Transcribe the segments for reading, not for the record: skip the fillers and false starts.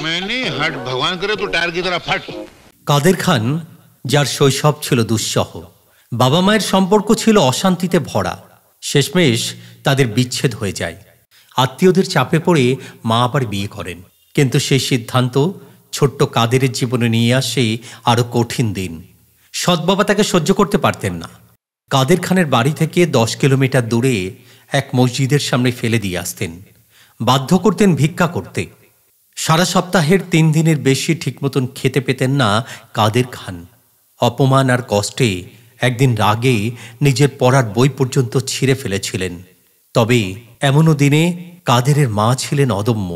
मैं नहीं हट, भगवान करे तो टायर की तरह फट। কাদের খান, যার শৈশব ছিল দুঃসহ, বাবা মায়ের সম্পর্ক ছিল অশান্তিতে ভরা, শেষমেশ তাদের বিচ্ছেদ হয়ে যায়। আত্মীয়দের চাপে পড়ে মা আবার বিয়ে করেন, কিন্তু সেই সিদ্ধান্ত ছোট্ট কাদেরের জীবনে নিয়ে আসে আরো কঠিন দিন। সৎ বাবা তাকে সহ্য করতে পারতেন না। কাদের খানের বাড়ি থেকে 10 কিলোমিটার দূরে এক মসজিদের সামনে ফেলে দিয়ে আসতেন, বাধ্য করতেন ভিক্ষা করতে। সারা সপ্তাহের 3 দিনের বেশি ঠিকমতন খেতে পেতেন না কাদের খান। অপমান আর কষ্টে একদিন রাগে নিজের পড়ার বই পর্যন্ত ছিঁড়ে ফেলেছিলেন। তবে এমনও দিনে কাদেরের মা ছিলেন অদম্য।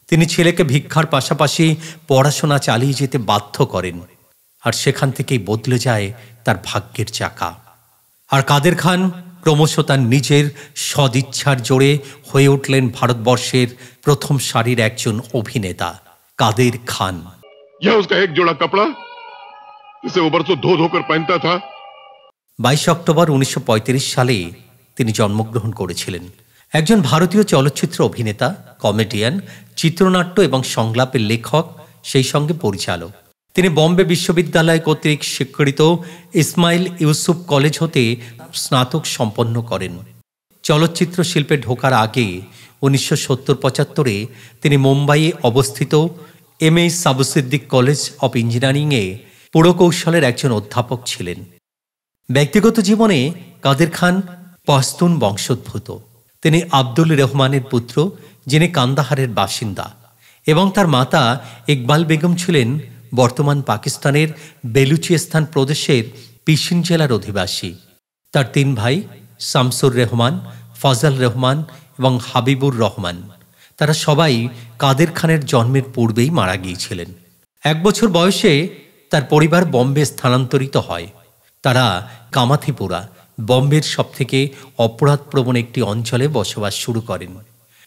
তিনি ছেলেকে ভিক্ষার পাশাপাশি পড়াশোনা চালিয়ে যেতে বাধ্য করেন, আর সেখান থেকেই বদলে যায় তার ভাগ্যের চাকা। আর কাদের খান ক্রমশ তার নিজের সদিচ্ছার জোরে হয়ে উঠলেন ভারতবর্ষের প্রথম সারির একজন অভিনেতা, কাদের খান। यह उसका एक जोड़ा कपड़ा जिसे वो बरसों धो धोकर पहनता था। 22 অক্টোবর 1935 সালে তিনি জন্মগ্রহণ করেছিলেন। একজন ভারতীয় চলচ্চিত্র অভিনেতা, কমেডিয়ান, চিত্রনাট্য এবং সংলাপের লেখক, সেই সঙ্গে পরিচালক। তিনি বম্বে বিশ্ববিদ্যালয় কর্তৃক স্বীকৃত ইসমাইল ইউসুফ কলেজ হতে স্নাতক সম্পন্ন করেন। চলচ্চিত্র শিল্পে ঢোকার আগে 1970-75 তিনি মুম্বাইয়ে অবস্থিত এমএ সাবুসিদ্দিক কলেজ অব ইঞ্জিনিয়ারিংয়ে পুরকৌশলের একজন অধ্যাপক ছিলেন। ব্যক্তিগত জীবনে কাদের খান পশতুন বংশোদ্ভূত। তিনি আব্দুল রহমানের পুত্র, যিনি কান্দাহারের বাসিন্দা, এবং তার মাতা ইকবাল বেগম ছিলেন বর্তমান পাকিস্তানের বেলুচিস্তান প্রদেশের পিশিন জেলার অধিবাসী। তার 3 ভাই শামসুর রহমান, ফজল রহমান এবং হাবিবুর রহমান। তারা সবাই কাদের খানের জন্মের পূর্বেই মারা গিয়েছিলেন। 1 বছর বয়সে তার পরিবার বম্বে স্থানান্তরিত হয়। তারা কামাথিপুরা, বম্বের সবথেকে অপরাধপ্রবণ একটি অঞ্চলে বসবাস শুরু করেন।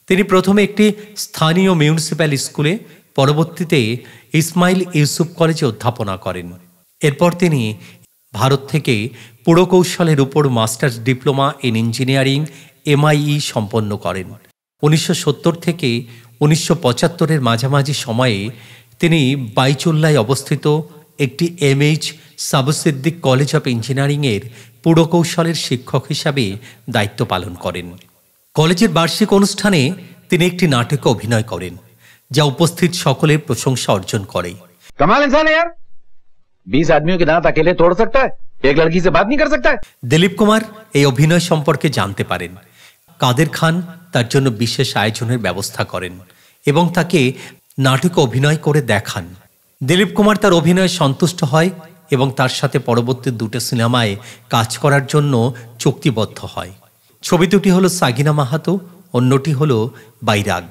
তিনি প্রথমে একটি স্থানীয় মিউনিসিপ্যাল স্কুলে, পরবর্তীতে ইসমাইল ইউসুফ কলেজে অধ্যাপনা করেন। এরপর তিনি ভারত থেকে পুরকৌশলের উপর masters diploma in engineering MIE সম্পন্ন করেন। 1970 থেকে 1975-এর মাঝামাঝি সময়ে তিনি বাইচুল্লায় অবস্থিত একটি MH সাবুসিদ্দিক কলেজ অব ইঞ্জিনিয়ারিংয়ের পুরকৌশলের শিক্ষক হিসাবে দায়িত্ব পালন করেন। কলেজের বার্ষিক অনুষ্ঠানে তিনি একটি নাটকে অভিনয় করেন, যা উপস্থিত সকলের প্রশংসা অর্জন করে। कमाल इंसान है यार, 20 आदमियों के दांत अकेले तोड़ सकता है, एक लड़की से बात नहीं कर सकता है। দিলীপ কুমার এই অভিনয় সম্পর্কে জানতে পারেন। কাদের খান তার জন্য বিশেষ আয়োজনের ব্যবস্থা করেন এবং তাকে নাটকে অভিনয় করে দেখান। দিলীপ কুমার তার অভিনয়ে সন্তুষ্ট হয় এবং তার সাথে পরবর্তী 2টি সিনেমায় কাজ করার জন্য চুক্তিবদ্ধ হয়। ছবি দুটি হলো সাগিনা মাহাতো, অন্যটি হলো বাইরাগ।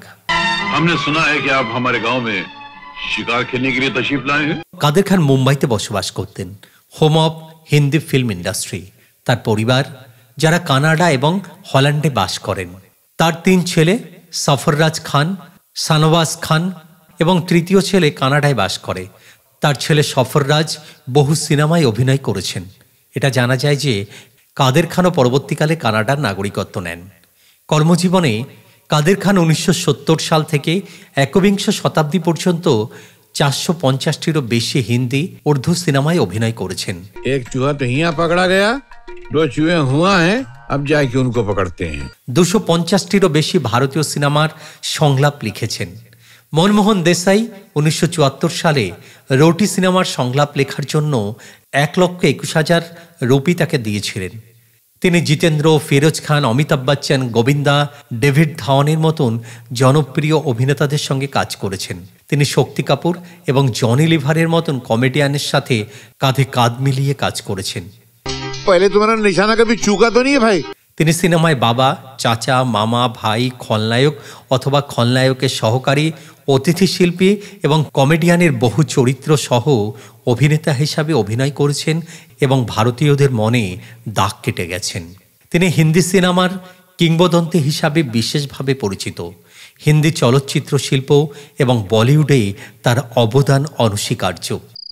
हमने सुना है कि आप हमारे गांव में शिकार खेलने के लिए तशरीफ लाए हैं। কাদের খান মুম্বাইতে বসবাস করতেন, home of Hindi film industry. তার পরিবার, যারা কানাডা এবং হল্যান্ডে বাস করেন। তার 3 ছেলে, সফররাজ খান, শানওয়াজ খান এবং তৃতীয় ছেলে কানাডায় বাস করে। তার ছেলে সফররাজ বহু সিনেমায় অভিনয় করেছেন। এটা জানা যায় যে কাদের খানও পরবর্তীকালে কানাডার নাগরিকত্ব নেন। কর্মজীবনে কাদের খান 1970 সাল থেকে একবিংশ শতাব্দী পর্যন্ত 450-টিরও বেশি হিন্দি, উর্দু সিনেমায় অভিনয় করেছেন। एक चूहा तो यहाँ पकड़ा गया, 2 चूहे हुआ हैं, अब जाके उनको पकड़ते हैं। 250-টিরও বেশি ভারতীয় সিনেমার সংলাপ লিখেছেন। মনমোহন দেশাই 1974 সালে রোটি সিনেমার সংলাপ লেখার জন্য 1,21,000 রুপি তাকে দিয়েছিলেন। তিনি জিতেন্দ্র, ফিরোজ খান, অমিতাভ বচ্চন, গোবিন্দা, ডেভিড ধাওয়ানের মতন জনপ্রিয় অভিনেতাদের সঙ্গে কাজ করেছেন। তিনি শক্তি কাপুর এবং জনি লিভারের মতন কমেডিয়ানের সাথে কাঁধে কাঁধ মিলিয়ে কাজ করেছেন। पहले तुम्हारा निशाना कभी चूका तो नहीं है भाई? তিনি সিনেমায় বাবা, চাচা, মামা, ভাই, খলনায়ক অথবা খলনায়কের সহকারী, অতিথি শিল্পী এবং কমেডিয়ানের বহু চরিত্র সহ অভিনেতা হিসাবে অভিনয় করেছেন এবং ভারতীয়দের মনে দাগ কেটে গেছেন। তিনি হিন্দি সিনেমার কিংবদন্তি হিসাবে বিশেষভাবে পরিচিত। হিন্দি চলচ্চিত্র শিল্প এবং বলিউডে তার অবদান অনস্বীকার্য।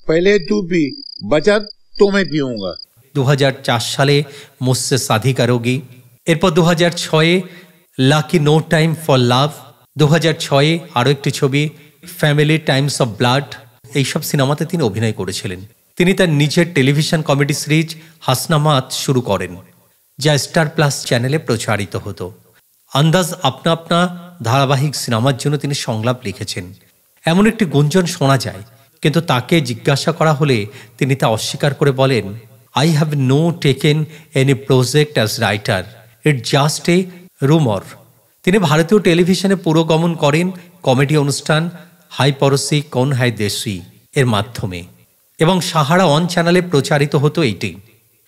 पहले तू पी, बचा तो मैं पीऊंगा। 2004 সালে মুঝসে শাদি করোগি। এরপর 2006-এ lucky no time for love. 2006-এ আরও একটি ছবি ফ্যামিলি, টাইমস অফ ব্লাড এইসব সিনেমাতে তিনি অভিনয় করেছিলেন। তিনি তার নিজের টেলিভিশন কমেডি সিরিজ হাসনামাত শুরু করেন, যা স্টার প্লাস চ্যানেলে প্রচারিত হতো। আন্দাজ আপনা আপনা ধারাবাহিক সিনেমার জন্য তিনি সংলাপ লিখেছেন এমন একটি গুঞ্জন শোনা যায়, কিন্তু তাকে জিজ্ঞাসা করা হলে তিনি তা অস্বীকার করে বলেন, I have no taken any project as writer, it just a rumour. তিনি ভারতীয় টেলিভিশনে পুরোগমন করেন কমেডি অনুষ্ঠান হাই পরসি কৌন হাই দেশি এর মাধ্যমে, এবং সাহারা ওয়ান চ্যানেলে প্রচারিত হতো এটি।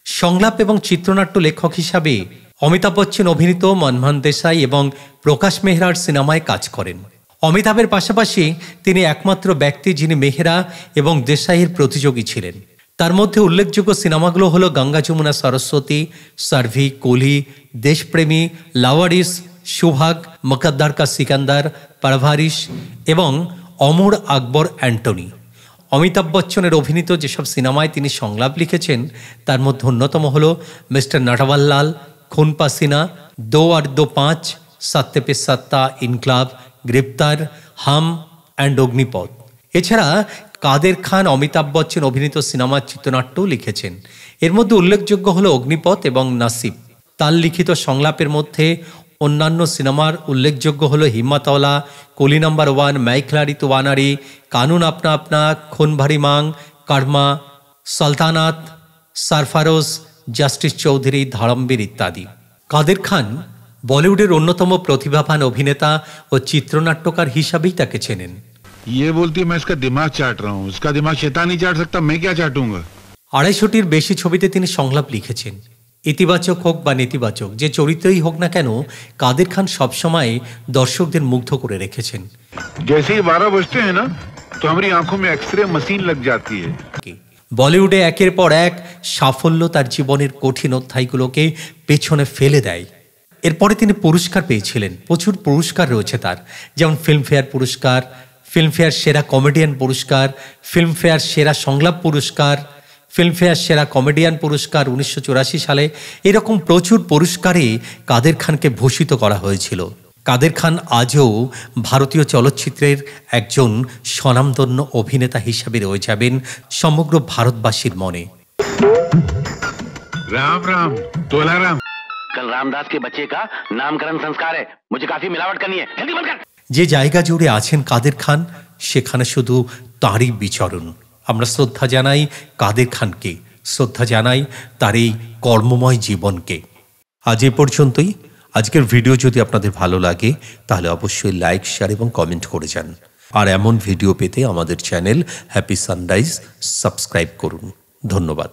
সংলাপ এবং চিত্রনাট্য লেখক হিসাবে অমিতাভ বচ্চন অভিনীত মনমোহন দেশাই এবং প্রকাশ মেহরার সিনেমায় কাজ করেন। অমিতাভের পাশাপাশি তিনি একমাত্র ব্যক্তি যিনি মেহরা এবং দেশাইয়ের প্রতিযোগী ছিলেন। তার মধ্যে উল্লেখযোগ্য সিনেমাগুলো হলো গঙ্গা যমুনা সরস্বতী, সার্ভি, কোলি, দেশপ্রেমী, লাওয়ারিস, সুভাগ, মুকদ্দর কা সিকান্দার, পারভারিশ এবং অমর আকবর অ্যান্টনি। অমিতাভ বচ্চনের অভিনীত যেসব সিনেমায় তিনি সংলাপ লিখেছেন তার মধ্যে অন্যতম হল মিস্টার নটওয়াল্লাল, খুন পাসিনা, দো আর দো পাঁচ, সত্য পে সত্তা, ইনকলাব, গ্রেপ্তার, হাম অ্যান্ড অগ্নিপথ। এছাড়া কাদের খান অমিতাভ বচ্চন অভিনীত সিনেমার চিত্রনাট্যও লিখেছেন। এর মধ্যে উল্লেখযোগ্য হল অগ্নিপথ এবং নাসিব। তার লিখিত সংলাপের মধ্যে অন্যান্য সিনেমার উল্লেখযোগ্য হল হিম্মতওয়ালা, কলি নাম্বার 1, মাইখলারি তোয়ানারি, কানুন আপনা আপনা, খুন ভারি মাং, কর্মা, সালতানাত, সারফারোজ, জাস্টিস চৌধুরী, ধরমবীর ইত্যাদি। কাদের খান বলিউডের অন্যতম প্রতিভাবান অভিনেতা ও চিত্রনাট্যকার হিসাবেই তাকে চেনেন। ये बोलती है मैं इसका दिमाग चाट रहा हूँ, इसका दिमाग शैतान नहीं चाट सकता, मैं क्या चाटूंगा। 250টির বেশি ছবিতে তিনি সংলাপ লিখেছেন। ইতিবাচক হোক বা নেতিবাচক, যে চরিত্রই হোক না কেন, কাদের খান সবসময় দর্শকদের মুগ্ধ করে রেখেছেন। जैसे ही 12 बजते हैं ना तो हमारी आंखों में एक्सरे मशीन लग जाती है। বলিউডে একের পর এক সাফল্য তার জীবনের কঠিন অধ্যায়গুলোকে পেছনে ফেলে দেয়। এরপরে তিনি পুরস্কার পেয়েছিলেন, প্রচুর পুরস্কার রয়েছে তার, যেমন ফিল্মফেয়ার পুরস্কার, ফিল্মফেয়ার সেরা কমেডিয়ান পুরস্কার, ফিল্মফেয়ার সেরা সংলাপ পুরস্কার, ফিল্মফেয়ার সেরা কমেডিয়ান পুরস্কার 1984 সালে। এরকম প্রচুর পুরস্কারে কাদের খানকে ভূষিত করা হয়েছিল। কাদের খান আজও ভারতীয় চলচ্চিত্রের একজন স্বনামধন্য অভিনেতা হিসাবে রয়ে যাবেন সমগ্র ভারতবাসীর মনে। राम राम तोला राम। कल रामदास के बच्चे का नामकरण संस्कार है, मुझे काफी मिलावट करनी है, जल्दी बंद कर। যে জায়গা জুড়ে আছেন কাদের খান, সেখানে শুধু তাঁরই বিচরণ। আমরা শ্রদ্ধা জানাই কাদের খানকে, শ্রদ্ধা জানাই তার এই কর্মময় জীবনকে। আজ এ পর্যন্তই। আজকের ভিডিও যদি আপনাদের ভালো লাগে তাহলে অবশ্যই লাইক, শেয়ার এবং কমেন্ট করে যান। আর এমন ভিডিও পেতে আমাদের চ্যানেল হ্যাপি সানরাইজ সাবস্ক্রাইব করুন। ধন্যবাদ।